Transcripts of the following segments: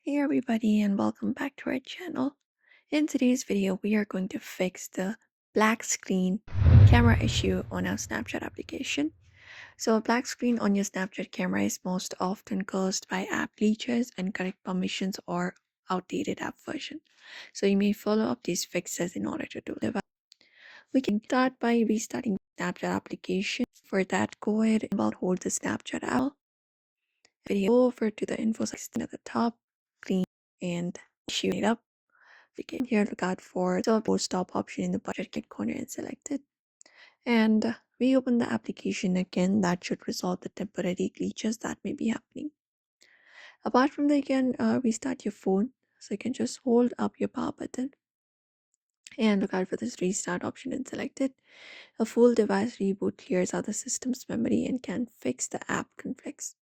Hey everybody and welcome back to our channel. In today's video, we are going to fix the black screen camera issue on our Snapchat application. So a black screen on your Snapchat camera is most often caused by app glitches, incorrect permissions, or outdated app version. So you may follow up these fixes in order to do it. We can start by restarting Snapchat application. For that, go ahead and hold the Snapchat app. Video over to the info section at the top, clean and issue it up. We can here look out for the stop option in the budget kit corner and select it. And reopen the application again. That should resolve the temporary glitches that may be happening. Apart from that, you can restart your phone. So you can just hold up your power button and look out for this restart option and select it. A full device reboot clears out the system's memory and can fix the app conflicts.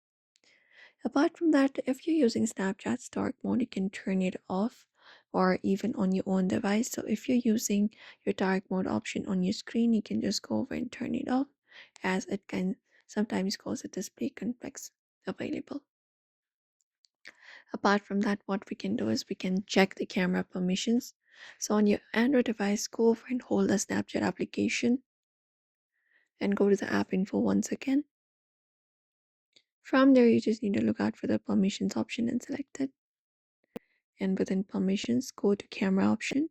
Apart from that, if you're using Snapchat's dark mode, you can turn it off or even on your own device. So if you're using your dark mode option on your screen, you can just go over and turn it off as it can sometimes cause a display conflicts available. Apart from that, what we can do is we can check the camera permissions. So on your Android device, go over and hold the Snapchat application and go to the app info once again. From there, you just need to look out for the permissions option and select it. And within permissions, go to camera option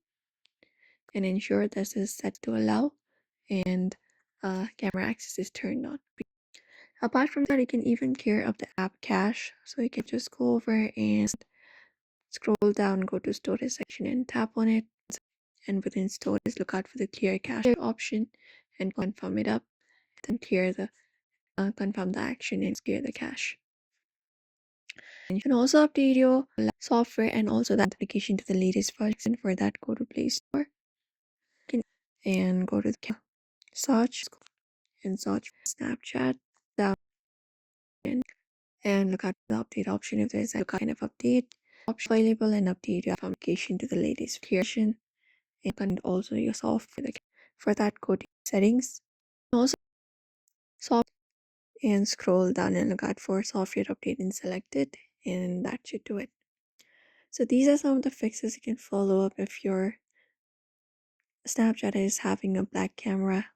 and ensure this is set to allow and camera access is turned on. Apart from that, you can even clear up the app cache. So you can just go over and scroll down, go to storage section and tap on it. And within storage, look out for the clear cache option and confirm it up. Then confirm the action and clear the cache. And you can also update your software and also the application to the latest version. For that, go to Play Store and go to the search and search Snapchat down and look at the update option if there's a kind of update option available and update your application to the latest version and also your software. For that, go to settings, also software and scroll down and look out for software update and select it, and that should do it. So these are some of the fixes you can follow up if your Snapchat is having a black camera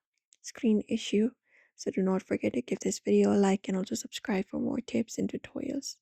screen issue. So do not forget to give this video a like and also subscribe for more tips and tutorials.